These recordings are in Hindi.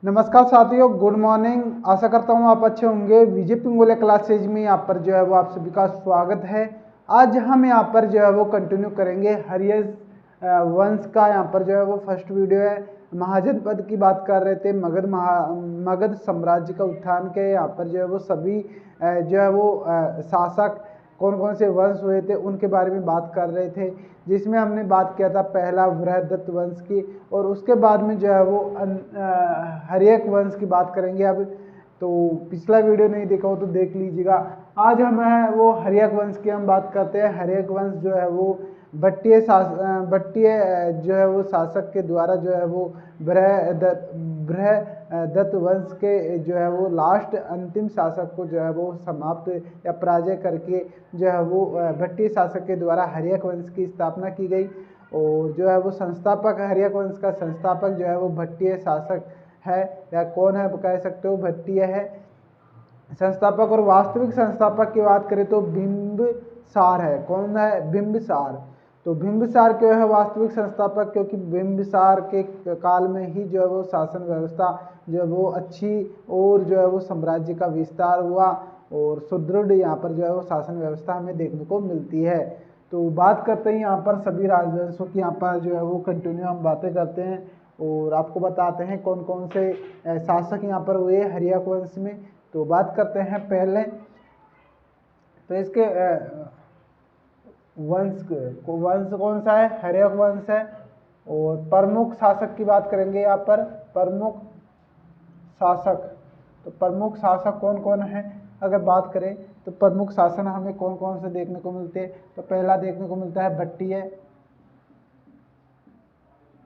नमस्कार साथियों, गुड मॉर्निंग। आशा करता हूँ आप अच्छे होंगे। विजय पिंगोले क्लासेज में यहाँ पर जो है वो आप सभी का स्वागत है। आज हम यहाँ पर जो है वो कंटिन्यू करेंगे हरियर वंश का। यहाँ पर जो है वो फर्स्ट वीडियो है। महाजनपद की बात कर रहे थे, मगध साम्राज्य का उत्थान के यहाँ पर जो है वो सभी जो है वो शासक कौन कौन से वंश हुए थे उनके बारे में बात कर रहे थे, जिसमें हमने बात किया था पहला बृहदत्त वंश की, और उसके बाद में जो है वो हर्यक वंश की बात करेंगे। अब तो पिछला वीडियो नहीं देखा हो तो देख लीजिएगा। आज हम है वो हर्यक वंश की हम बात करते हैं। हर्यक वंश जो है वो भट्टिय जो है वो शासक के द्वारा जो है वो बृहदत्त वंश के जो है वो लास्ट अंतिम शासक को जो है वो समाप्त या पराजय करके जो है वो भट्टिय शासक के द्वारा हर्यक वंश की स्थापना की गई। और जो है वो संस्थापक, हर्यक वंश का संस्थापक जो है वो भट्टिय शासक है, या कौन है कह सकते हो, भट्टिय है संस्थापक। और वास्तविक संस्थापक की बात करें तो बिंबिसार है। कौन है? बिंबिसार। तो बिंबिसार क्यों है वास्तविक संस्थापक? क्योंकि बिंबिसार के काल में ही जो है वो शासन व्यवस्था जो है वो अच्छी और जो है वो साम्राज्य का विस्तार हुआ और सुदृढ़ यहाँ पर जो है वो शासन व्यवस्था हमें देखने को मिलती है। तो बात करते हैं यहाँ पर सभी राजवंशों की। यहाँ पर जो है वो कंटिन्यू हम बातें करते हैं और आपको बताते हैं कौन कौन से शासक यहाँ पर हुए हर्यक वंश में। तो बात करते हैं पहले तो इसके वंश कौन सा है? हर्यक वंश है। और प्रमुख शासक की बात करेंगे यहाँ पर। प्रमुख शासक, तो प्रमुख शासक कौन कौन है अगर बात करें तो प्रमुख शासन हमें कौन कौन से देखने को मिलते हैं? तो पहला देखने को मिलता है भट्टिय।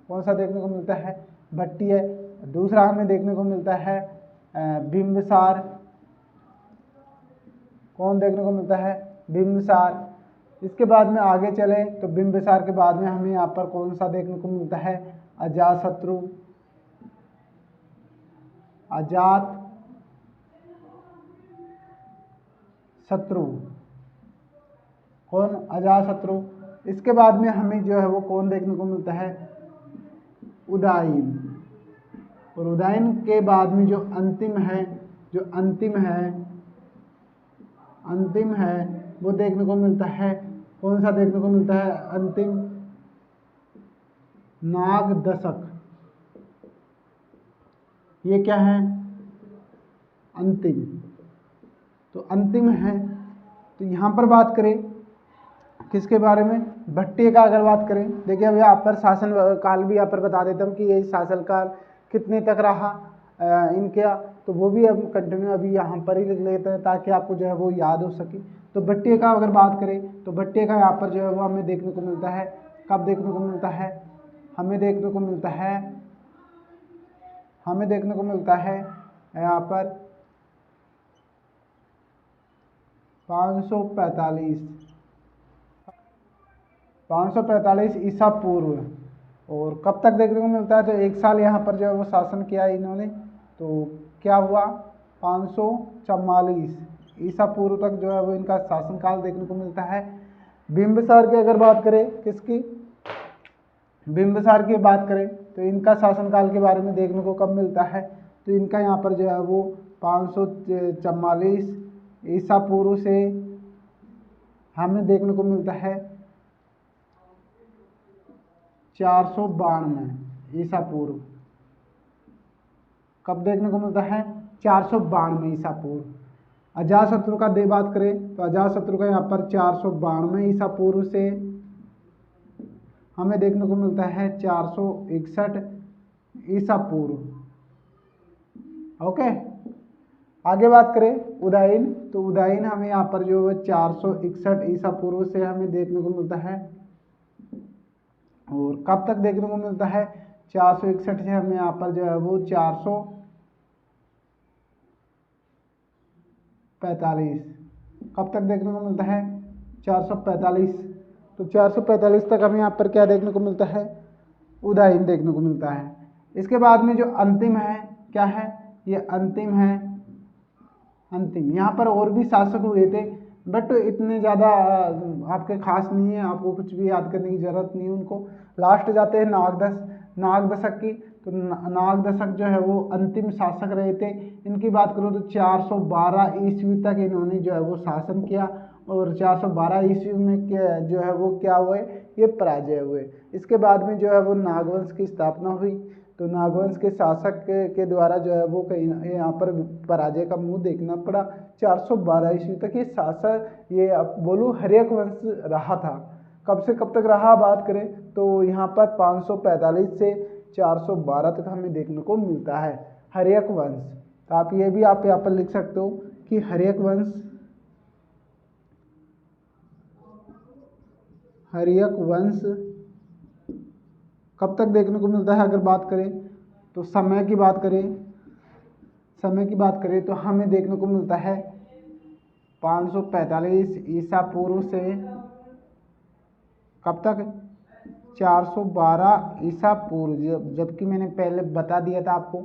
कौन सा देखने को मिलता है? भट्टिय। दूसरा हमें देखने को मिलता है बिंबिसार। कौन देखने को मिलता है? बिंबिसार। इसके बाद में आगे चले तो बिंबिसार के बाद में हमें यहाँ पर कौन सा देखने को मिलता है? अजातशत्रु। अजात शत्रु। कौन? अजातशत्रु। इसके बाद में हमें जो है वो कौन देखने को मिलता है? उदयन। और उदयन के बाद में जो अंतिम है वो देखने को मिलता है। कौन सा देखने को मिलता है अंतिम? नागदशक। ये क्या है? अंतिम। तो अंतिम है। तो यहाँ पर बात करें किसके बारे में? भट्टिय का अगर बात करें, देखिए अब यहाँ पर शासन काल भी यहाँ पर बता देता हूँ कि ये शासन काल कितने तक रहा इनका, तो वो भी हम कंटिन्यू अभी यहाँ पर ही लिख लेते हैं ताकि आपको जो है वो याद हो सके। तो भट्टिय का अगर बात करें तो भट्टिय का यहाँ पर जो है वो हमें देखने को मिलता है। कब देखने को मिलता है? हमें देखने को मिलता है यहाँ पर 545 ईसा पूर्व। और कब तक देखने को मिलता है? तो 1 साल यहाँ पर जो है वो शासन किया इन्होंने। तो क्या हुआ? 544 ईसा पूर्व तक जो है वो इनका शासनकाल देखने को मिलता है। बिंबिसार की अगर बात करें, किसकी? बिंबिसार की बात करें तो इनका शासनकाल के बारे में देखने को कब मिलता है? तो इनका यहाँ पर जो है वो 544 ईसा पूर्व से हमें देखने को मिलता है 492 ईसा पूर्व। कब देखने को मिलता है? 492 ईसा पूर्व। अजातशत्रु का बात करें तो अजातशत्रु का यहाँ पर 492 ईसा पूर्व से हमें देखने को मिलता है 461 ईसा पूर्व। ओके, आगे बात करें उदयन, तो उदयन हमें यहाँ पर जो है 461 ईसा पूर्व से हमें देखने को मिलता है। और कब तक देखने को मिलता है? 461 से हमें यहाँ पर जो है वो 445 कब तक देखने को मिलता है? 445। तो 445 तक हमें यहाँ पर क्या देखने को मिलता है? उदयन देखने को मिलता है। इसके बाद में जो अंतिम है, क्या है? ये अंतिम है। अंतिम यहाँ पर और भी शासक हुए थे बट इतने ज़्यादा आपके खास नहीं है, आपको कुछ भी याद करने की ज़रूरत नहीं है उनको। लास्ट जाते हैं नागदशक की। तो नाग दशक जो है वो अंतिम शासक रहे थे। इनकी बात करूँ तो 412 ईस्वी तक इन्होंने जो है वो शासन किया, और 412 ईस्वी में क्या जो है वो क्या हुए, ये पराजय हुए। इसके बाद में जो है वो नागवंश की स्थापना हुई। तो नागवंश के शासक के द्वारा जो है वो कहीं यहाँ पर पराजय का मुंह देखना पड़ा। 412 ईस्वी तक ये शासक, ये अब बोलूँ हर्यक वंश रहा था। कब से कब तक रहा बात करें तो यहाँ पर 545 से 412 तक हमें देखने को मिलता है हर्यक वंश। तो आप ये भी आप यहाँ पर लिख सकते हो कि हर्यक वंश कब तक देखने को मिलता है। अगर बात करें तो समय की बात करें तो हमें देखने को मिलता है 545 ईसा पूर्व से कब तक, 412 ईसा पूर्व। जबकि मैंने पहले बता दिया था आपको,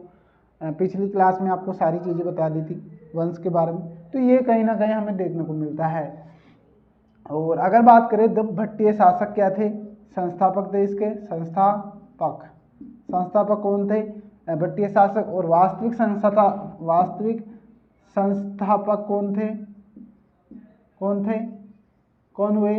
पिछली क्लास में आपको सारी चीज़ें बता दी थी वंश के बारे में। तो ये कहीं ना कहीं हमें देखने को मिलता है। और अगर बात करें भट्टीय शासक क्या थे, संस्थापक थे इसके, संस्थापक कौन थे, भट्टीय शासक। और वास्तविक संस्थापक कौन हुए,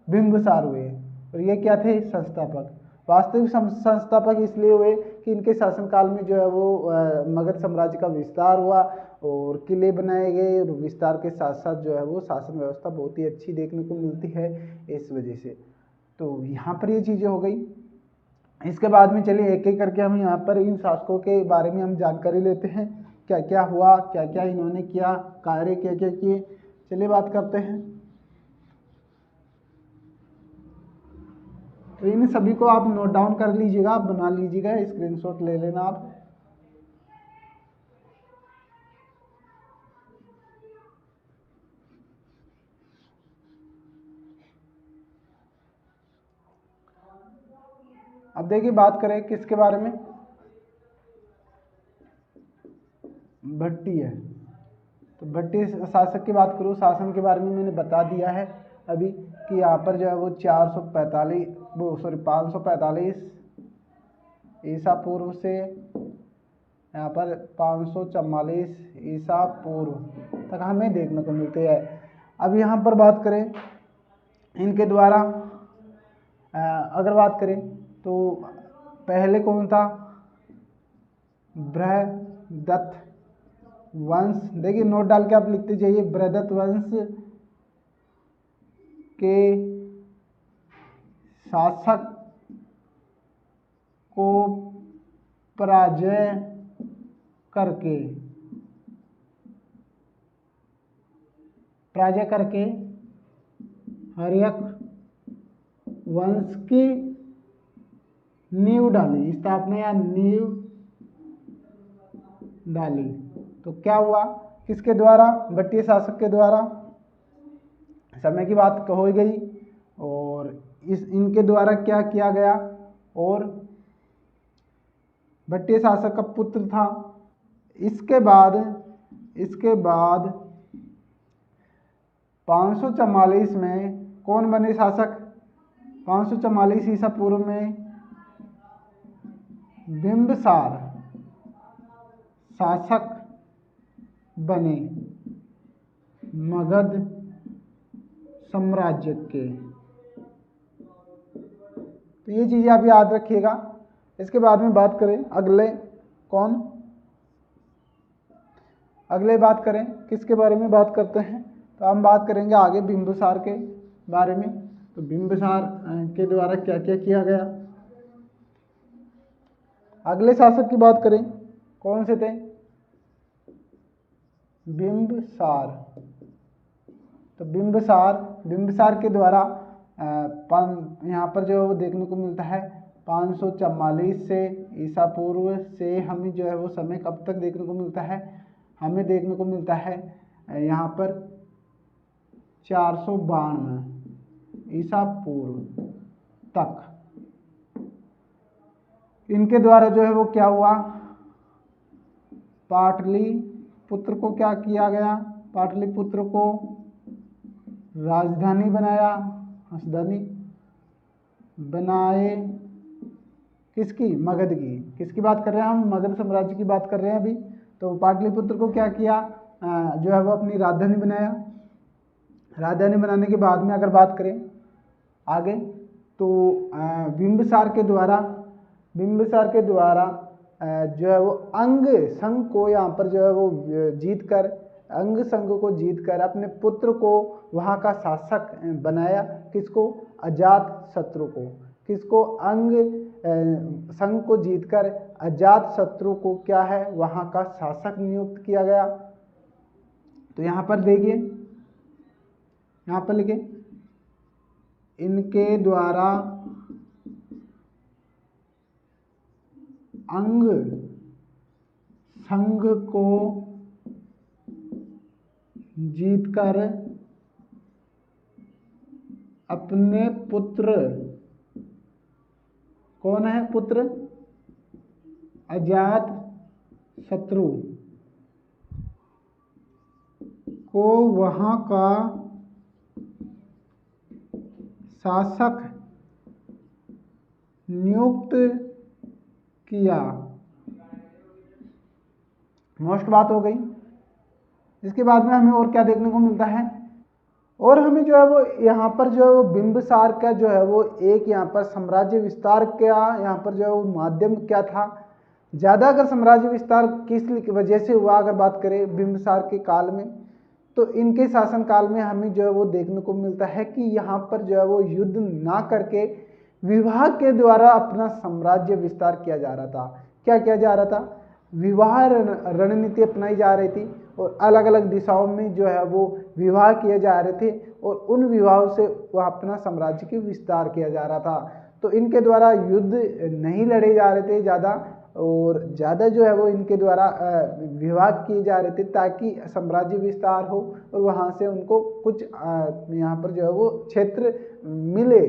बिंबिसार हुए। और ये क्या थे, संस्थापक। वास्तविक संस्थापक इसलिए हुए कि इनके शासनकाल में जो है वो मगध साम्राज्य का विस्तार हुआ और किले बनाए गए, और विस्तार के साथ साथ जो है वो शासन व्यवस्था बहुत ही अच्छी देखने को मिलती है इस वजह से। तो यहाँ पर ये चीज़ें हो गई। इसके बाद में चलिए एक एक करके हम यहाँ पर इन शासकों के बारे में हम जानकारी लेते हैं, क्या क्या हुआ, क्या क्या इन्होंने किया, कार्य क्या क्या किए। चलिए बात करते हैं। तो इन सभी को आप नोट डाउन कर लीजिएगा, आप बना लीजिएगा, स्क्रीनशॉट ले लेना आप। अब देखिए बात करें किसके बारे में, भट्टी है। तो भट्टी शासक की बात करूँ, शासन के बारे में मैंने बता दिया है अभी कि यहाँ पर जो है वो 545 ईसा पूर्व से यहाँ पर 544 ईसा पूर्व तक हमें देखने को मिलते हैं। अब यहाँ पर बात करें इनके द्वारा, अगर बात करें तो पहले कौन था, बृहदत्त वंश। देखिए नोट डाल के आप लिखते जाइए, बृहदत्त वंश के शासक को पराजय करके हर्यक वंश की नींव डाली, स्थापना या नींव डाली। तो क्या हुआ, किसके द्वारा, भट्टीय शासक के द्वारा। समय की बात हो गई, और इनके द्वारा क्या किया गया, और भट्टीय शासक का पुत्र था। इसके बाद 544 में कौन बने शासक, 544 ईसा पूर्व में बिंबिसार शासक बने मगध साम्राज्य के। तो ये चीज़ें आप याद रखिएगा। इसके बाद में बात करें अगले बात करें किसके बारे में बात करते हैं, तो हम बात करेंगे आगे बिंबिसार के बारे में। तो बिंबिसार के द्वारा क्या क्या किया गया। अगले शासक की बात करें, कौन से थे, बिंबिसार। तो बिंबिसार के द्वारा यहाँ पर जो देखने को मिलता है 544 से ईसा पूर्व से हमें जो है वो समय कब तक देखने को मिलता है, हमें देखने को मिलता है यहाँ पर 492 ईसा पूर्व तक। इनके द्वारा जो है वो क्या हुआ, पाटलिपुत्र को क्या किया गया, पाटलिपुत्र को राजधानी बनाए किसकी? मगध की। किसकी बात कर रहे हैं हम? मगध साम्राज्य की बात कर रहे हैं अभी। तो पाटलिपुत्र को क्या किया, जो है वो अपनी राजधानी बनाया। राजधानी बनाने के बाद में अगर बात करें आगे, तो बिंबिसार के द्वारा जो है वो अंग संघ को यहाँ पर जो है वो जीत कर, अंग संघ को जीत कर अपने पुत्र को वहाँ का शासक बनाया। किसको? अजात शत्रु को। किसको? अंग संघ को जीतकर अजात शत्रु को क्या है, वहाँ का शासक नियुक्त किया गया। तो यहाँ पर देखिए, यहाँ पर लिखे, इनके द्वारा अंग संघ को जीतकर अपने पुत्र, कौन है पुत्र? अजात शत्रु को वहां का शासक नियुक्त किया। मोस्ट बात हो गई। इसके बाद में हमें और क्या देखने को मिलता है, और हमें जो है वो यहाँ पर जो है वो बिंबिसार का जो है वो एक यहाँ पर साम्राज्य विस्तार क्या, यहाँ पर जो है वो माध्यम क्या था ज़्यादा। अगर साम्राज्य विस्तार किस वजह से हुआ अगर बात करें बिंबिसार के काल में, तो इनके शासन काल में हमें जो है वो देखने को मिलता है कि यहाँ पर जो है वो युद्ध ना करके विवाह के द्वारा अपना साम्राज्य विस्तार किया जा रहा था। क्या किया जा रहा था? विवाह रणनीति अपनाई जा रही थी, और अलग अलग दिशाओं में जो है वो विवाह किए जा रहे थे, और उन विवाहों से वह अपना साम्राज्य की विस्तार किया जा रहा था। तो इनके द्वारा युद्ध नहीं लड़े जा रहे थे ज़्यादा, और ज़्यादा जो है वो इनके द्वारा विवाह किए जा रहे थे ताकि साम्राज्य विस्तार हो, और वहाँ से उनको कुछ यहाँ पर जो है वो क्षेत्र मिले।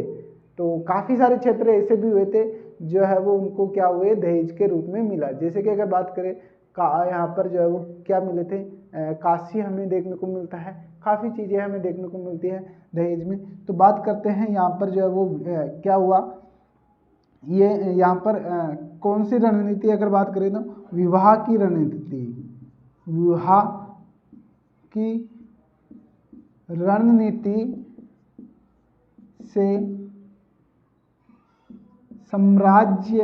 तो काफ़ी सारे क्षेत्र ऐसे भी हुए थे जो है वो उनको क्या हुए, दहेज के रूप में मिला। जैसे कि अगर बात करें यहाँ पर जो है वो क्या मिले थे, काशी हमें देखने को मिलता है, काफ़ी चीज़ें हमें देखने को मिलती हैं दहेज में। तो बात करते हैं यहाँ पर जो है वो क्या हुआ, ये यहाँ पर कौन सी रणनीति अगर बात करें तो विवाह की रणनीति, विवाह की रणनीति से साम्राज्य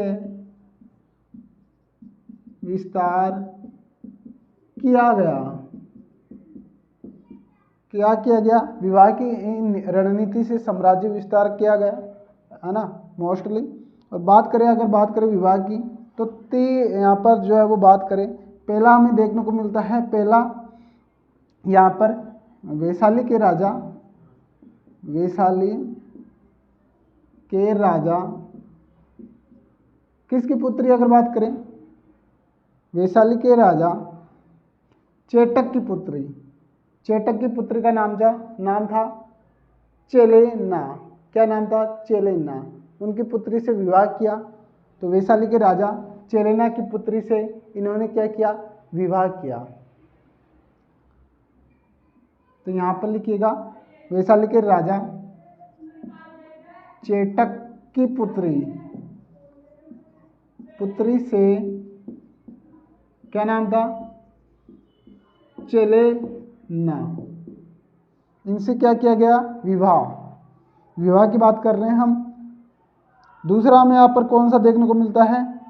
विस्तार किया गया। क्या किया गया? विवाह की रणनीति से साम्राज्य विस्तार किया गया, है ना, मोस्टली। और बात करें विवाह की, तो यहाँ पर जो है वो बात करें, पहला हमें देखने को मिलता है, पहला यहाँ पर वैशाली के राजा किसकी पुत्री अगर बात करें, वैशाली के राजा चेटक की पुत्री, चेटक की पुत्री का नाम था चेलेना। क्या नाम था? चेलेना। उनकी पुत्री से विवाह किया। तो वैशाली के राजा चेलेना की पुत्री से इन्होंने क्या किया? विवाह किया। तो यहाँ पर लिखिएगा, वैशाली के राजा चेटक की पुत्री से क्या नाम था? चेलेना। इनसे क्या किया गया? विवाह की बात कर रहे हैं हम। दूसरा हमें यहाँ पर कौन सा देखने को मिलता है?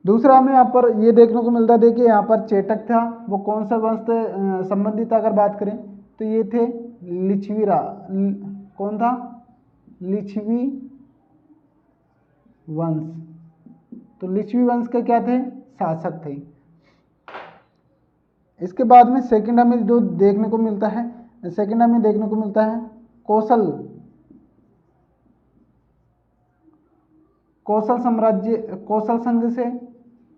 दूसरा हमें यहाँ पर ये देखने को मिलता है, देखिए यहाँ पर चेटक था, वो कौन सा वंश से संबंधित अगर बात करें तो ये थे लिच्छवी कौन था? लिच्छवी वंश। तो लिच्छवी वंश के क्या थे? शासक थे। इसके बाद में सेकंड हमें जो देखने को मिलता है, कौशल साम्राज्य, कौशल संघ से।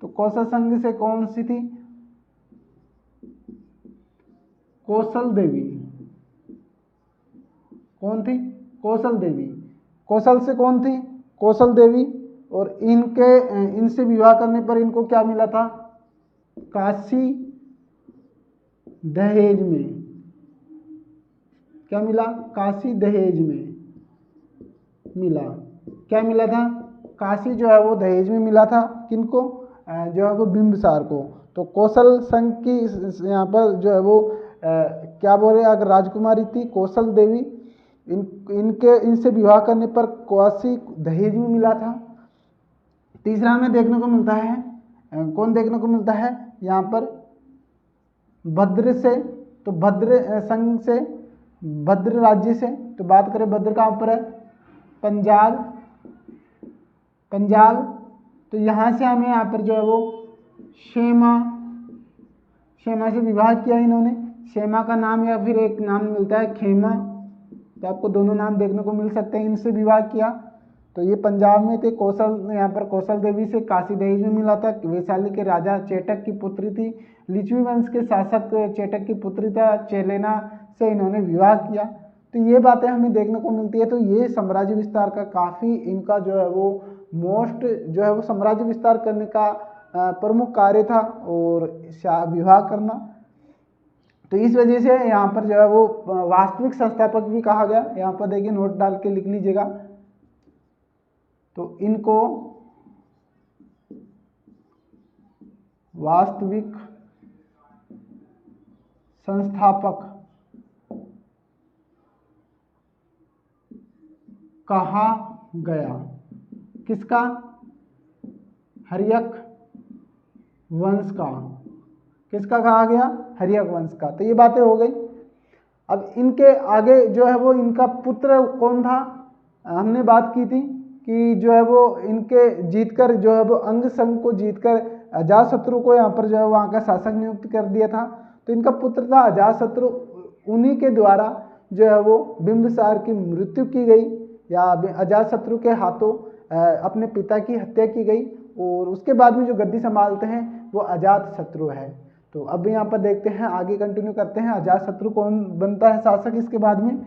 तो कौशल संघ से कौन सी थी? कौशल देवी। कौन थी? कौशल देवी। कौशल से कौन थी? कौशल देवी। और इनसे विवाह करने पर इनको क्या मिला था? काशी दहेज में। क्या मिला? काशी दहेज में मिला। क्या मिला था? काशी जो है वो दहेज में मिला था, किनको, जो है वो बिंबिसार को। तो कौशल संघ की यहाँ पर जो है वो क्या बोले, अगर राजकुमारी थी कौशल देवी, इनसे विवाह करने पर काशी दहेज में मिला था। तीसरा हमें देखने को मिलता है, कौन देखने को मिलता है यहाँ पर, भद्र से, तो भद्र संघ से, भद्र राज्य से। तो बात करें भद्र कहाँ पर है, पंजाब, पंजाब। तो यहाँ से हमें यहाँ पर जो है वो शेमा, शेमा से विवाह किया इन्होंने। शेमा का नाम या फिर एक नाम मिलता है खेमा, तो आपको दोनों नाम देखने को मिल सकते हैं। इनसे विवाह किया, तो ये पंजाब में थे। कौशल, यहाँ पर कौशल देवी से काशी दहेज में मिला था। वैशाली के राजा चेटक की पुत्री थी। लिच्छवी वंश के शासक चेटक की पुत्री था चेलेना से इन्होंने विवाह किया। तो ये बातें हमें देखने को मिलती है। तो ये साम्राज्य विस्तार का काफ़ी इनका जो है वो मोस्ट जो है वो साम्राज्य विस्तार करने का प्रमुख कार्य था, और विवाह करना। तो इस वजह से यहाँ पर जो है वो वास्तविक संस्थापक भी कहा गया। यहाँ पर देखिए, नोट डाल के लिख लीजिएगा। तो इनको वास्तविक संस्थापक कहा गया। किसका, हर्यक वंश का। किसका कहा गया, हर्यक वंश का। तो ये बातें हो गई। अब इनके आगे जो है वो इनका पुत्र कौन था, हमने बात की थी कि जो है वो इनके जीतकर जो है वो अंग संघ को जीतकर अजातशत्रु को यहाँ पर जो है वहाँ का शासक नियुक्त कर दिया था। तो इनका पुत्र था अजातशत्रु। उन्हीं के द्वारा जो है वो बिंबिसार की मृत्यु की गई, या अजातशत्रु के हाथों अपने पिता की हत्या की गई, और उसके बाद में जो गद्दी संभालते हैं वो अजातशत्रु है। तो अब यहाँ पर देखते हैं, आगे कंटिन्यू करते हैं, अजातशत्रु कौन बनता है शासक इसके बाद में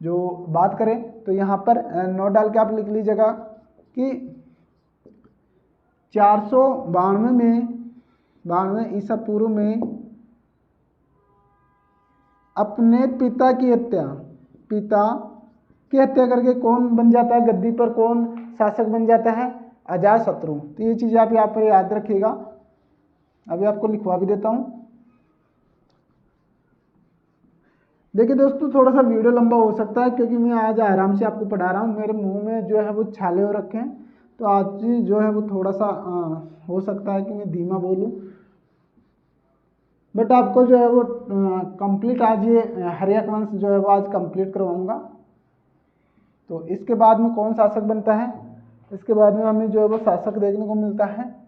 जो बात करें। तो यहाँ पर नोट डाल के आप लिख लीजिएगा कि 492 में, 92 ईसा पूर्व में अपने पिता की हत्या करके कौन बन जाता है गद्दी पर, कौन शासक बन जाता है, अजातशत्रु। तो ये चीज़ आप यहाँ पर याद रखिएगा। अभी आपको लिखवा भी देता हूँ। देखिए दोस्तों, थोड़ा सा वीडियो लंबा हो सकता है क्योंकि मैं आज आराम से आपको पढ़ा रहा हूँ। मेरे मुंह में जो है वो छाले हो रखे हैं, तो आज जो है वो थोड़ा सा हो सकता है कि मैं धीमा बोलूँ, बट आपको जो है वो कंप्लीट आज ये हर्यक वंश जो है वो आज कंप्लीट करवाऊंगा। तो इसके बाद में कौन शासक बनता है, इसके बाद में हमें जो है वो शासक देखने को मिलता है।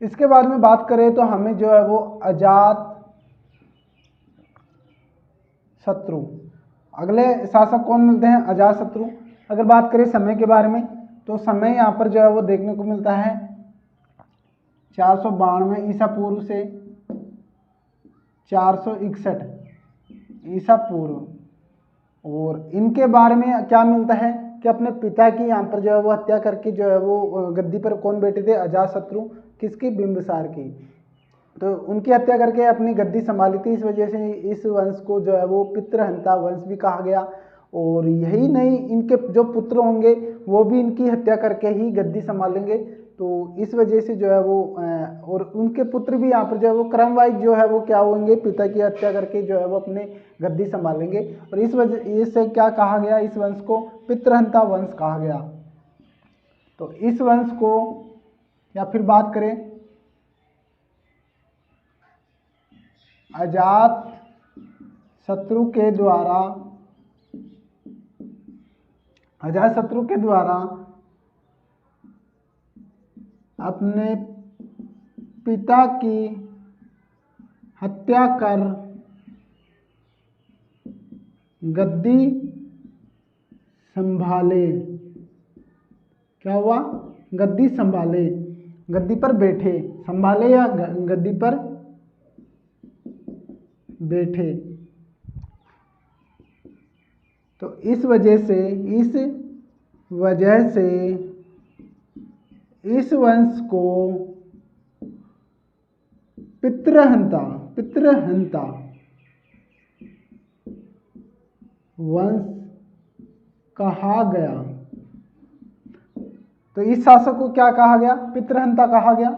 इसके बाद में बात करें तो हमें जो है वो अजात शत्रु, अगले शासक कौन मिलते हैं, अजातशत्रु। अगर बात करें समय के बारे में, तो समय यहाँ पर जो है वो देखने को मिलता है 492 ईसा पूर्व से 461 ईसा पूर्व। और इनके बारे में क्या मिलता है कि अपने पिता की यहाँ पर जो है वो हत्या करके जो है वो गद्दी पर कौन बैठे थे, अजातशत्रु। किसकी, बिंबिसार की। तो उनकी हत्या करके अपनी गद्दी संभाली थी। इस वजह से इस वंश को जो है वो पितृहंता वंश भी कहा गया। और यही नहीं, इनके जो पुत्र होंगे वो भी इनकी हत्या करके ही गद्दी संभालेंगे। तो इस वजह से जो है वो और उनके पुत्र भी यहाँ पर जो है वो क्रम वाइज जो है वो क्या होंगे, पिता की हत्या करके जो है वो अपने गद्दी संभालेंगे। और इस वजह इससे क्या कहा गया, इस वंश को पितृहंता वंश कहा गया। तो इस वंश को, या फिर बात करें अजात शत्रु के द्वारा, अजातशत्रु के द्वारा अपने पिता की हत्या कर गद्दी संभाले। क्या हुआ, गद्दी संभाले, गद्दी पर बैठे, संभाले या गद्दी पर बैठे। तो इस वजह से इस वंश को पितृहंता वंश कहा गया। तो इस शासक को क्या कहा गया? पितृहंता कहा गया।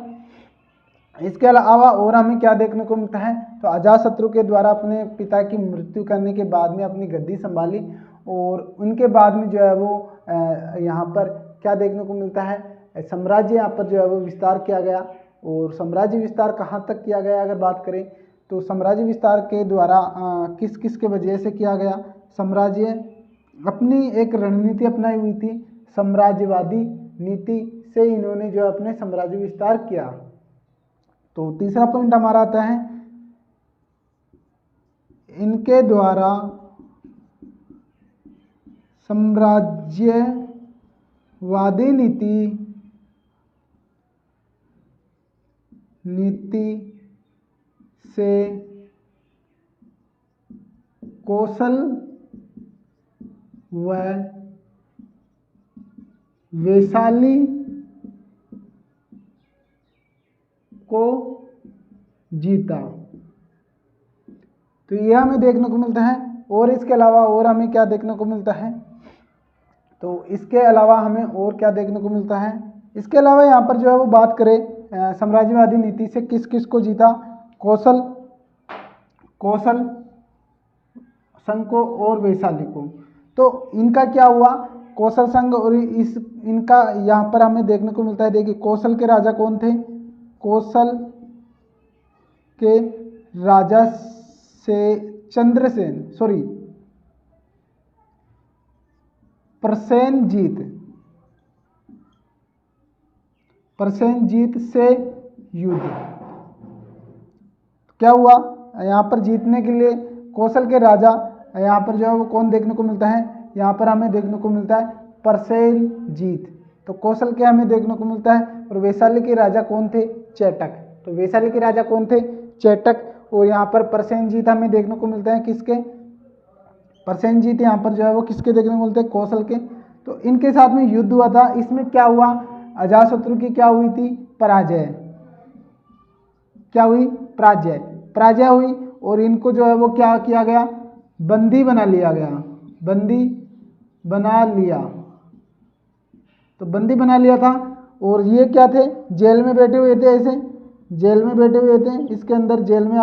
इसके अलावा और हमें क्या देखने को मिलता है? तो अजातशत्रु के द्वारा अपने पिता की मृत्यु करने के बाद में अपनी गद्दी संभाली और उनके बाद में जो है वो यहाँ पर क्या देखने को मिलता है? साम्राज्य यहाँ पर जो है वो विस्तार किया गया। और साम्राज्य विस्तार कहाँ तक किया गया अगर बात करें तो साम्राज्य विस्तार के द्वारा किस किस के वजह से किया गया? साम्राज्य अपनी एक रणनीति अपनाई हुई थी, साम्राज्यवादी नीति से इन्होंने जो अपने साम्राज्य विस्तार किया। तो तीसरा पॉइंट हमारा आता है, इनके द्वारा साम्राज्यवादी नीति से कौशल व वैशाली को जीता। तो यह हमें देखने को मिलता है। और इसके अलावा और हमें क्या देखने को मिलता है? तो इसके अलावा हमें और क्या देखने को मिलता है? इसके अलावा यहाँ पर जो है वो बात करें साम्राज्यवादी नीति से किस किस को जीता? कौशल संघ को और वैशाली को। तो इनका क्या हुआ? कौशल संघ और इनका यहाँ पर हमें देखने को मिलता है। देखिए कौशल के राजा कौन थे? कौशल के राजा से प्रसेनजीत से युद्ध। क्या हुआ? यहाँ पर जीतने के लिए कौशल के राजा यहाँ पर जो है वो कौन देखने को मिलता है? यहाँ पर हमें देखने को मिलता है प्रसेनजीत। तो कौशल के हमें देखने को मिलता है। और वैशाली के राजा कौन थे? चेटक। तो वैशाली के राजा कौन थे? चेटक। और यहाँ पर प्रसेनजीत हमें देखने को मिलते हैं किसके? प्रसेनजीत यहाँ पर जो है वो किसके देखने को मिलते हैं? कौशल के। तो इनके साथ में युद्ध हुआ था। इसमें क्या हुआ? अजातशत्रु की क्या हुई थी? पराजय। क्या हुई? पराजय हुई। और इनको जो है वो क्या किया गया? बंदी बना लिया गया। तो बंदी बना लिया था। और ये क्या थे? जेल में बैठे हुए थे। ऐसे जेल में बैठे हुए थे। इसके अंदर जेल में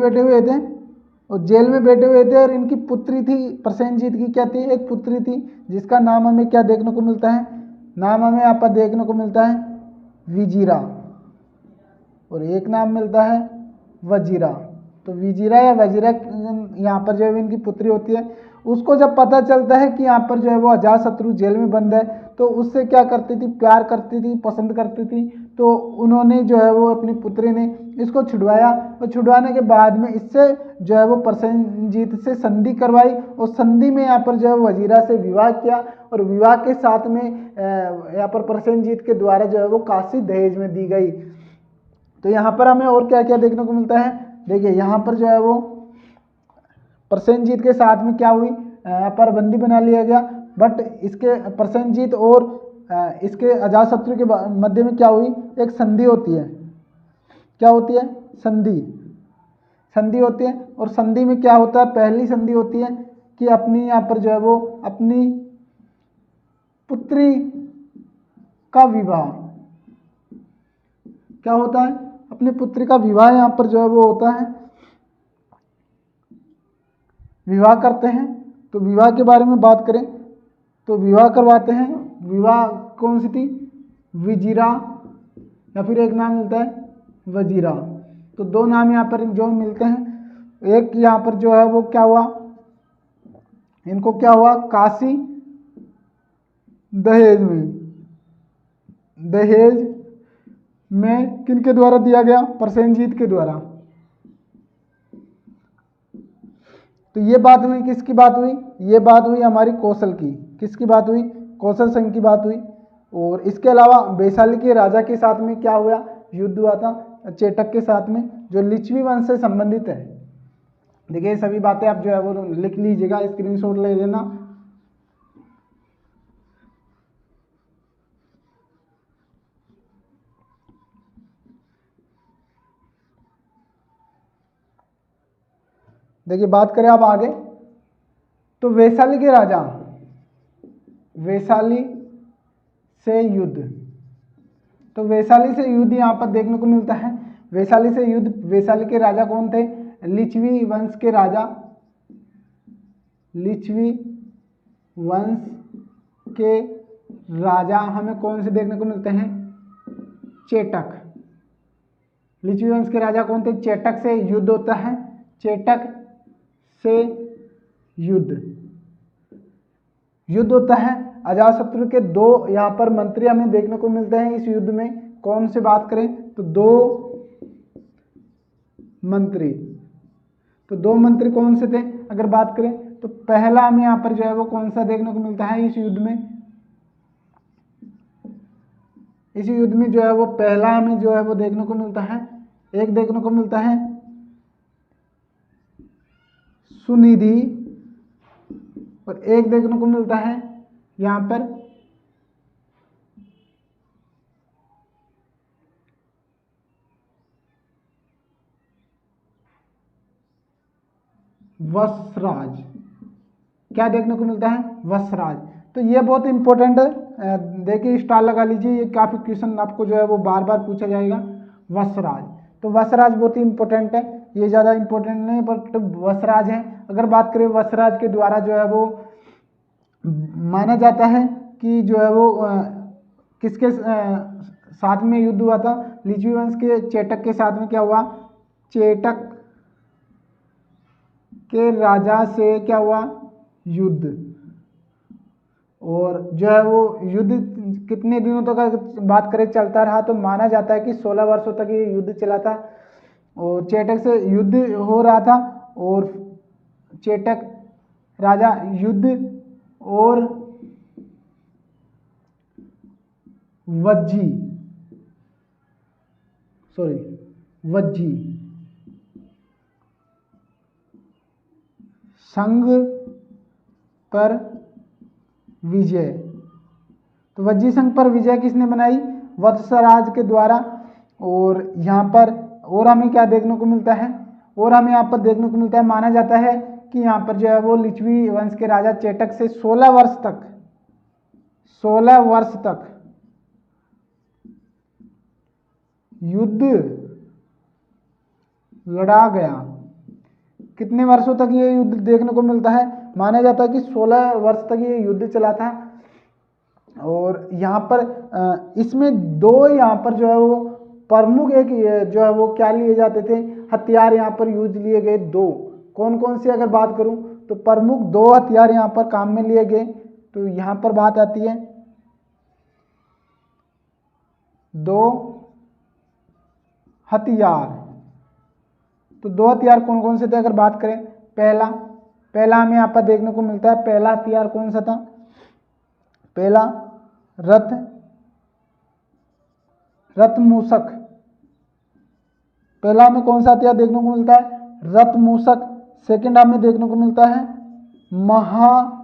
बैठे हुए थे। और इनकी पुत्री थी प्रसेनजीत की, क्या थी? एक पुत्री थी जिसका नाम हमें क्या देखने को मिलता है? नाम हमें यहाँ पर देखने को मिलता है विजीरा। और एक नाम मिलता है वजीरा। तो विजीरा या वजीरा यहाँ पर जो है इनकी पुत्री होती है। उसको जब पता चलता है कि यहाँ पर जो है वो अजातशत्रु जेल में बंद है तो उससे क्या करती थी? प्यार करती थी, पसंद करती थी। तो उन्होंने जो है वो अपनी पुत्री ने इसको छुड़वाया। और छुड़वाने के बाद में इससे जो है वो प्रसेनजीत से संधि करवाई। और संधि में यहाँ पर जो है वजीरा से विवाह किया। और विवाह के साथ में यहाँ पर प्रसेनजीत के द्वारा जो है वो काशी दहेज में दी गई। तो यहाँ पर हमें और क्या क्या देखने को मिलता है? देखिए यहाँ पर जो है वो प्रसेनजीत के साथ में क्या हुई? यहाँ पर बंदी बना लिया गया। बट इसके प्रसेनजीत और इसके अजातशत्रु के मध्य में क्या हुई? एक संधि होती है। क्या होती है? संधि होती है। और संधि में क्या होता है? पहली संधि होती है कि अपनी यहाँ पर जो है वो अपनी पुत्री का विवाह। क्या होता है? अपनी पुत्री का विवाह यहाँ पर जो है वो होता है, विवाह करते हैं। तो विवाह के बारे में बात करें तो विवाह करवाते हैं। विवाह कौन सी थी? विजीरा या फिर एक नाम मिलता है वजीरा। तो दो नाम यहाँ पर जो मिलते हैं। एक यहाँ पर जो है वो क्या हुआ? इनको क्या हुआ? काशी दहेज में किनके द्वारा दिया गया? प्रसेनजीत के द्वारा। तो ये बात हुई, किसकी बात हुई? ये बात हुई हमारी कौशल की। किसकी बात हुई? कौशल संघ की बात हुई। और इसके अलावा वैशाली के राजा के साथ में क्या हुआ? युद्ध हुआ था चेटक के साथ में, जो लिच्छवी वंश से संबंधित है। देखिए सभी बातें आप जो है वो लिख लीजिएगा, स्क्रीनशॉट ले लेना। देखिए बात करें अब आगे तो वैशाली के राजा वैशाली से युद्ध। तो वैशाली से युद्ध यहाँ पर देखने को मिलता है। वैशाली से युद्ध, वैशाली के राजा कौन थे? लिच्छवी वंश के राजा, लिच्छवी वंश के राजा हमें कौन से देखने को मिलते हैं? चेटक। लिच्छवी वंश के राजा कौन थे? चेटक से युद्ध होता है, चेटक से युद्ध होता है। अजातशत्रु के दो यहाँ पर मंत्री हमें देखने को मिलते हैं इस युद्ध में। कौन से बात करें तो दो मंत्री कौन से थे अगर बात करें तो पहला हमें यहाँ पर जो है वो कौन सा देखने को मिलता है इस युद्ध में? इस युद्ध में जो है वो पहला हमें जो है वो देखने को मिलता है, एक देखने को मिलता है सुनिधि और एक देखने को मिलता है यहाँ पर वसराज। क्या देखने को मिलता है? वसराज। तो ये बहुत इंपॉर्टेंट है, देखिए स्टार लगा लीजिए, ये काफी क्वेश्चन आपको जो है वो बार बार पूछा जाएगा। वसराज, तो वसराज बहुत ही इंपॉर्टेंट है, ये ज़्यादा इंपॉर्टेंट नहीं पर तो वसराज है। अगर बात करें वसराज के द्वारा जो है वो माना जाता है कि जो है वो किसके साथ में युद्ध हुआ था? लिच्छवी वंश के चेटक के साथ में क्या हुआ? चेटक के राजा से क्या हुआ? युद्ध। और जो है वो युद्ध कितने दिनों तक अगर बात करें चलता रहा तो माना जाता है कि 16 वर्षों तक ये युद्ध चला था और चेटक से युद्ध हो रहा था और चेटक राजा युद्ध और वज्जी संघ पर विजय। तो वज्जी संघ पर विजय किसने बनाई? वत्सराज के द्वारा। और यहाँ पर और हमें क्या देखने को मिलता है? और हमें यहाँ पर देखने को मिलता है, माना जाता है कि यहाँ पर जो है वो लिच्छवी वंश के राजा चेटक से 16 वर्ष तक युद्ध लड़ा गया। कितने वर्षों तक ये युद्ध देखने को मिलता है? माना जाता है कि 16 वर्ष तक ये युद्ध चला था। और यहाँ पर इसमें दो यहाँ पर जो है वो प्रमुख एक जो है वो क्या लिए जाते थे? हथियार यहाँ पर यूज लिए गए दो। कौन कौन से अगर बात करूं तो प्रमुख दो हथियार यहाँ पर काम में लिए गए। तो यहाँ पर बात आती है दो हथियार। तो दो हथियार कौन कौन से थे अगर बात करें? पहला हमें यहाँ पर देखने को मिलता है, पहला हथियार कौन सा था? पहला रथ मूषक। पहला हमें कौन सा हथियार देखने को मिलता है? रथ मूषक। सेकंड हमें देखने को मिलता है महाशिला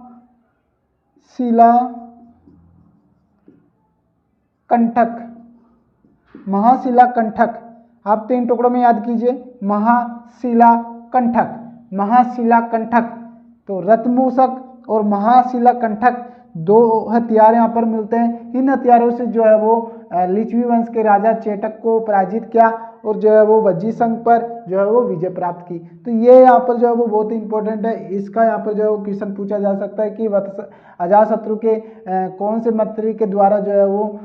कंठक। आप 3 टुकड़ों में याद कीजिए, महाशिला कंठक। तो रथमूषक और महाशिला कंठक दो हथियार यहाँ पर मिलते हैं। इन हथियारों से जो है वो लिच्छवी वंश के राजा चेटक को पराजित किया और जो है वो वज्जी संघ पर जो है वो विजय प्राप्त की। तो ये यहाँ पर जो है वो बहुत ही इंपॉर्टेंट है। इसका यहाँ पर जो है वो क्वेश्चन पूछा जा सकता है कि अजातशत्रु के कौन से मंत्री के द्वारा जो है वो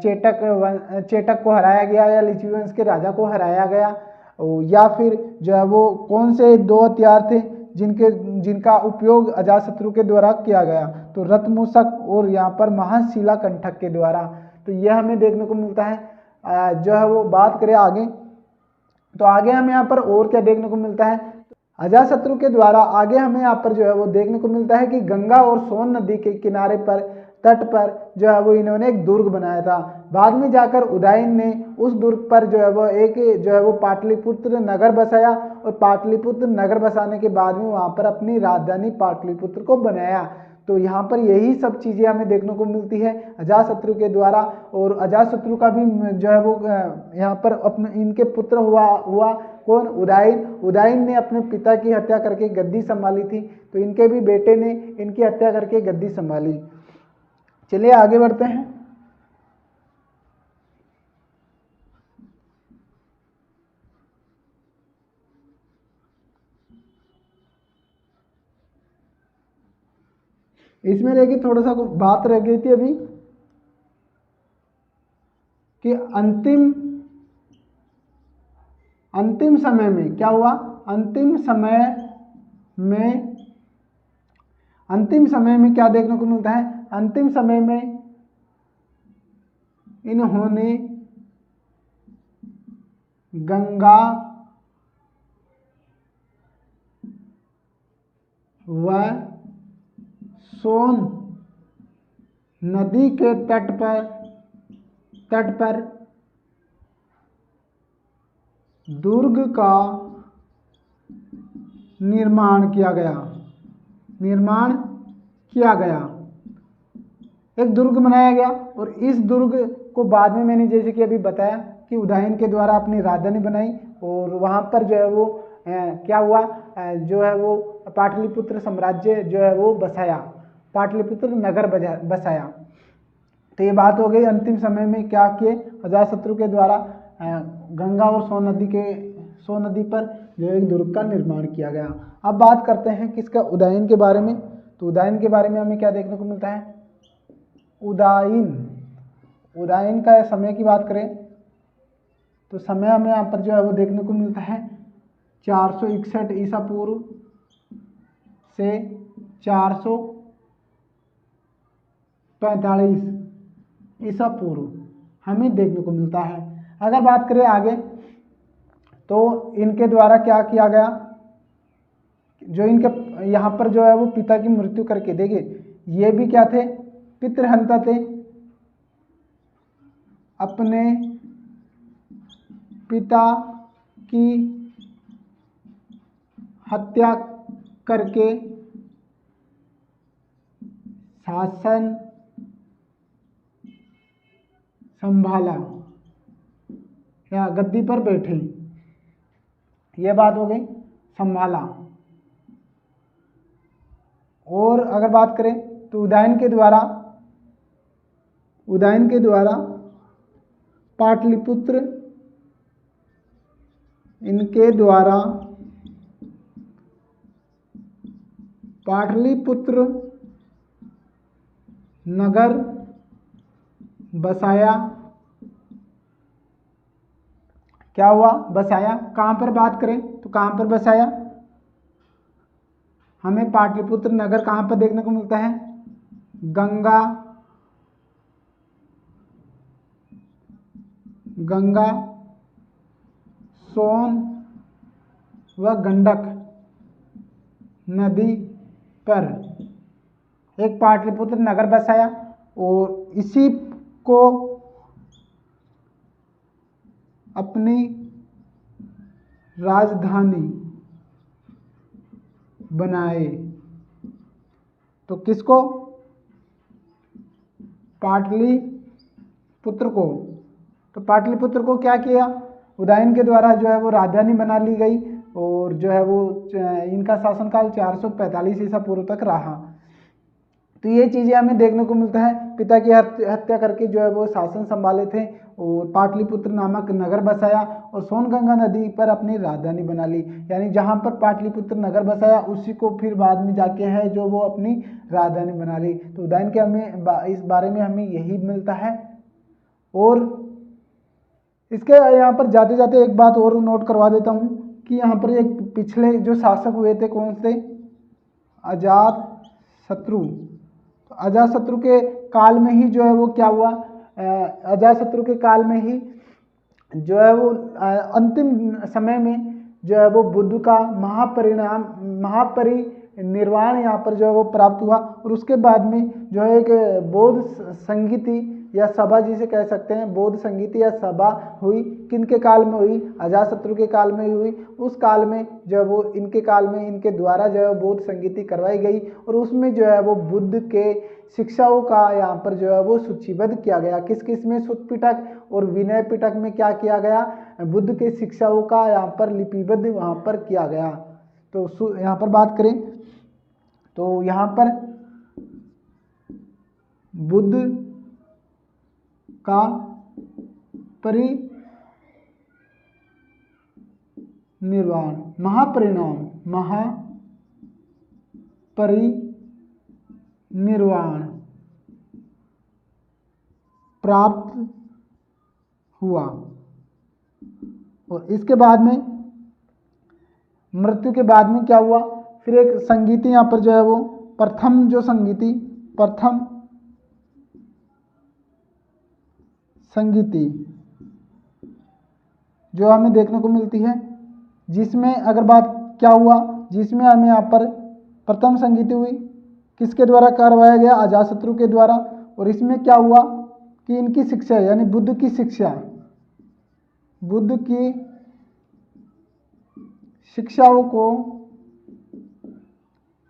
चेटक को हराया गया या लिच्छवी वंश के राजा को हराया गया, या फिर जो है वो कौन से दो हथियार थे जिनका उपयोग अजातशत्रु के द्वारा किया गया? तो रथमूषक और यहाँ पर महाशिला कंठक के द्वारा। तो यह हमें देखने को मिलता है। जो है वो बात करें आगे तो आगे हमें यहाँ पर और क्या देखने को मिलता है? अजातशत्रु के द्वारा आगे हमें यहाँ पर जो है वो देखने को मिलता है कि गंगा और सोन नदी के किनारे पर तट पर जो है वो इन्होंने एक दुर्ग बनाया था। बाद में जाकर उदयन ने उस दुर्ग पर जो है वो एक जो है वो पाटलिपुत्र नगर बसाया और पाटलिपुत्र नगर बसाने के बाद में वहाँ पर अपनी राजधानी पाटलिपुत्र को बनाया। तो यहाँ पर यही सब चीज़ें हमें देखने को मिलती है अजातशत्रु के द्वारा। और अजातशत्रु का भी जो है वो यहाँ पर अपने इनके पुत्र हुआ कौन? उदयन ने अपने पिता की हत्या करके गद्दी संभाली थी, तो इनके भी बेटे ने इनकी हत्या करके गद्दी संभाली। चलिए आगे बढ़ते हैं। इसमें देखिए थोड़ा सा बात रह गई थी अभी कि अंतिम समय में क्या हुआ। में अंतिम समय में क्या देखने को मिलता है। अंतिम समय में इन्होंने गंगा व सोन नदी के तट पर दुर्ग का निर्माण किया गया। एक दुर्ग बनाया गया और इस दुर्ग को बाद में मैंने जैसे कि अभी बताया कि उदयन के द्वारा अपनी राजधानी बनाई और वहाँ पर जो है वो क्या हुआ, जो है वो पाटलिपुत्र साम्राज्य जो है वो बसाया, पाटलिपुत्र नगर बसाया। तो ये बात हो गई अंतिम समय में क्या किए, अजातशत्रु के द्वारा गंगा और सोन नदी पर जो एक दुर्ग का निर्माण किया गया। अब बात करते हैं किसका, उदयन के बारे में। तो उदयन के बारे में हमें क्या देखने को मिलता है। उदयन का समय की बात करें तो समय हमें यहाँ पर जो है वो देखने को मिलता है 461 ईसा पूर्व से 445 ईसा पूर्व हमें देखने को मिलता है। अगर बात करें आगे तो इनके द्वारा क्या किया गया, जो इनके यहाँ पर जो है वो पिता की मृत्यु करके, देखिए ये भी क्या थे, पितृहंता थे। अपने पिता की हत्या करके शासन संभाला या गद्दी पर बैठे, यह बात हो गई, संभाला। और अगर बात करें तो उदयन के द्वारा पाटलिपुत्र, इनके द्वारा पाटलिपुत्र नगर बसाया। क्या हुआ, बसाया। कहाँ पर बात करें तो कहाँ पर बसाया, हमें पाटलिपुत्र नगर कहाँ पर देखने को मिलता है, गंगा सोन व गंडक नदी पर एक पाटलिपुत्र नगर बसाया और इसी को अपनी राजधानी बनाए। तो किसको, पाटलिपुत्र को। तो पाटलिपुत्र को क्या किया, उदयन के द्वारा जो है वो राजधानी बना ली गई और जो है वो इनका शासनकाल 445 ईसा पूर्व तक रहा। तो ये चीज़ें हमें देखने को मिलता है, पिता की हत्या करके जो है वो शासन संभाले थे और पाटलिपुत्र नामक नगर बसाया और सोनगंगा नदी पर अपनी राजधानी बना ली। यानी जहाँ पर पाटलिपुत्र नगर बसाया उसी को फिर बाद में जाके है जो वो अपनी राजधानी बना ली। तो उदयन के हमें इस बारे में हमें यही मिलता है। और इसके यहाँ पर जाते जाते एक बात और नोट करवा देता हूँ कि यहाँ पर एक पिछले जो शासक हुए थे कौन से, अजातशत्रु। तो अजातशत्रु के काल में ही जो है वो क्या हुआ, अजातशत्रु के काल में ही जो है वो अंतिम समय में जो है वो बुद्ध का महापरिनिर्वाण यहाँ पर जो है वो प्राप्त हुआ। और उसके बाद में जो है एक बौद्ध संगीति या सभा जिसे कह सकते हैं, बौद्ध संगीति या सभा हुई। किनके काल में हुई, अजातशत्रु के काल में हुई। उस काल में जो वो इनके काल में इनके द्वारा जो है बौद्ध संगीति करवाई गई और उसमें जो है वो बुद्ध के शिक्षाओं का यहाँ पर जो है वो सूचीबद्ध किया गया। किस किस में, सुत्त पिटक और विनय पिटक में क्या किया गया, बुद्ध के शिक्षाओं का यहाँ पर लिपिबद्ध वहाँ पर किया गया। तो यहाँ पर बात करें तो यहाँ पर बुद्ध का परिनिर्वाण, महापरिनिर्वाण प्राप्त हुआ। और इसके बाद में मृत्यु के बाद में क्या हुआ, फिर एक संगीति यहाँ पर जो है वो प्रथम संगीति जो हमें देखने को मिलती है, जिसमें अगर बात क्या हुआ, जिसमें हमें यहाँ पर प्रथम संगीति हुई, किसके द्वारा करवाया गया, अजातशत्रु के द्वारा। और इसमें क्या हुआ कि इनकी शिक्षा यानी बुद्ध की शिक्षाओं को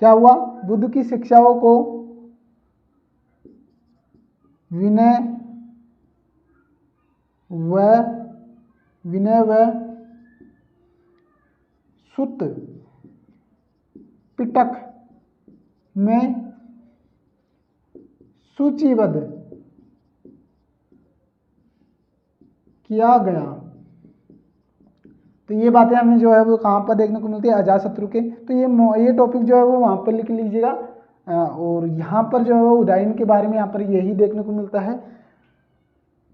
क्या हुआ, बुद्ध की शिक्षाओं को विनय व सुत्त पिटक में सूचीबद्ध किया गया। तो ये बातें हमें जो है वो कहाँ पर देखने को मिलती है, अजातशत्रु के। तो ये टॉपिक जो है वो वहाँ पर लिख लीजिएगा। और यहाँ पर जो है वो उदायन के बारे में यहाँ पर यही देखने को मिलता है।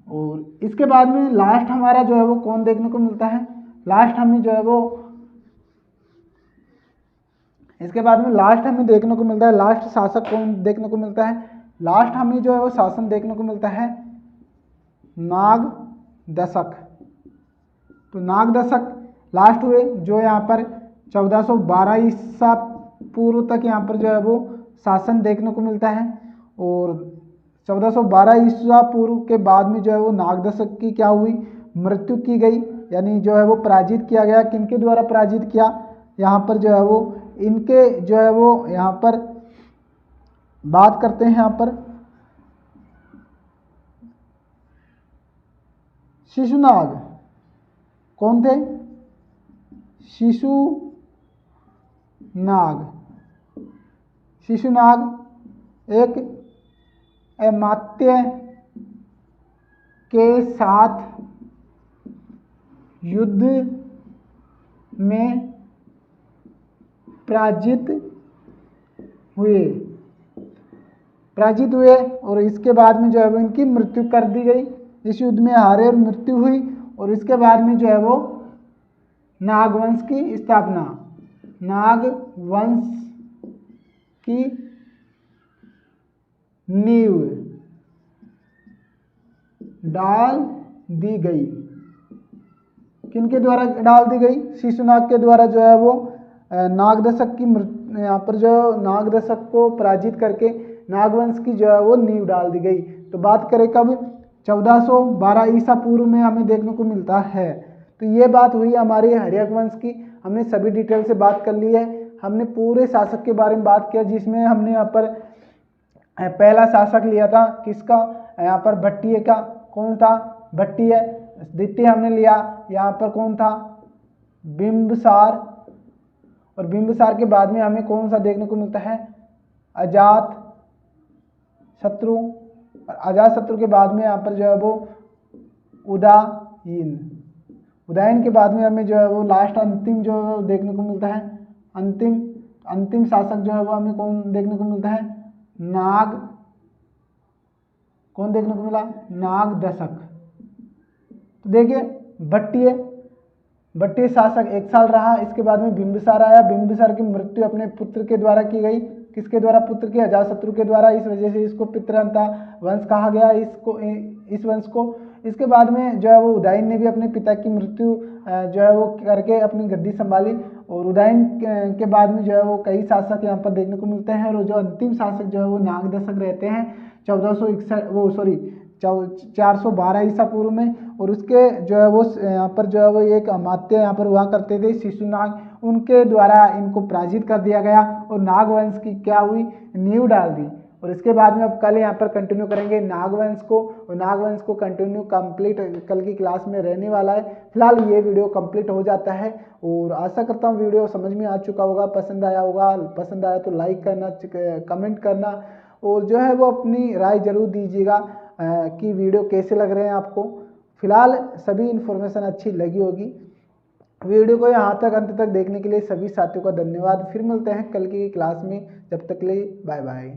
और इसके बाद में लास्ट हमारा जो है वो कौन देखने को मिलता है, लास्ट हमें जो है वो इसके बाद में लास्ट हमें देखने को मिलता है, लास्ट शासक कौन देखने को मिलता है, लास्ट हमें जो है वो शासन देखने को मिलता है नागदशक। तो नागदशक लास्ट हुए, जो यहाँ पर 1412 ईसा पूर्व तक यहाँ पर जो है वो शासन देखने को मिलता है। और 1412 ईसा पूर्व के बाद में जो है वो नागदशक की क्या हुई, मृत्यु की गई, यानी जो है वो पराजित किया गया। किनके द्वारा पराजित किया, यहाँ पर जो है वो इनके जो है वो यहाँ पर बात करते हैं, यहाँ पर शिशुनाग कौन थे, शिशुनाग एक अमात्य के साथ युद्ध में पराजित हुए और इसके बाद में जो है वो इनकी मृत्यु कर दी गई। इस युद्ध में हारे और मृत्यु हुई। और इसके बाद में जो है वो नागवंश की स्थापना, नागवंश की नींव डाल दी गई। किनके द्वारा डाल दी गई, शिशुनाग के द्वारा जो है वो नागदशक की यहाँ पर जो नागदशक को पराजित करके नागवंश की जो है वो नींव डाल दी गई। तो बात करें कब, 1412 ईसा पूर्व में हमें देखने को मिलता है। तो ये बात हुई हमारी हर्यक वंश की। हमने सभी डिटेल से बात कर ली है। हमने पूरे शासक के बारे में बात किया, जिसमें हमने यहाँ पर पहला शासक लिया था किसका, यहाँ पर भट्टिय का, कौन था, भट्टिय। द्वितीय हमने लिया यहाँ पर कौन था, बिंबिसार। और बिंबिसार के बाद में हमें कौन सा देखने को मिलता है, अजातशत्रु। और अजातशत्रु के बाद में यहाँ पर जो है वो उदयन के बाद में हमें जो है वो लास्ट अंतिम जो है वो देखने को मिलता है, अंतिम शासक जो है वो हमें कौन देखने को मिलता है, कौन देखने को मिला, नागदशक। तो देखिए भट्टिय शासक 1 साल रहा। इसके बाद में बिंबिसार आया। बिंबिसार की मृत्यु अपने पुत्र के द्वारा की गई। किसके द्वारा, पुत्र के अजातशत्रु के द्वारा। इस वजह से इसको पितृहंता वंश कहा गया इस वंश को। इसके बाद में जो है वो उदयन ने भी अपने पिता की मृत्यु जो है वो करके अपनी गद्दी संभाली। और उदयन के बाद में जो है वो कई शासक यहाँ पर देखने को मिलते हैं। और जो अंतिम शासक जो है वो नागदशक रहते हैं 412 ईसा पूर्व में। और उसके जो है वो यहाँ पर जो है वो एक अमात्य यहाँ पर हुआ करते थे, शिशुनाग। उनके द्वारा इनको पराजित कर दिया गया और नागवंश की क्या हुई, नींव डाल दी। और इसके बाद में अब कल यहाँ पर कंटिन्यू करेंगे नागवंश को। और नागवंश को कंटिन्यू कंप्लीट कल की क्लास में रहने वाला है। फिलहाल ये वीडियो कंप्लीट हो जाता है। और आशा करता हूँ वीडियो समझ में आ चुका होगा, पसंद आया होगा। पसंद आया तो लाइक करना, कमेंट करना और जो है वो अपनी राय जरूर दीजिएगा कि वीडियो कैसे लग रहे हैं आपको। फिलहाल सभी इन्फॉर्मेशन अच्छी लगी होगी। वीडियो को यहाँ तक अंत तक देखने के लिए सभी साथियों का धन्यवाद। फिर मिलते हैं कल की क्लास में, जब तक के लिए बाय बाय।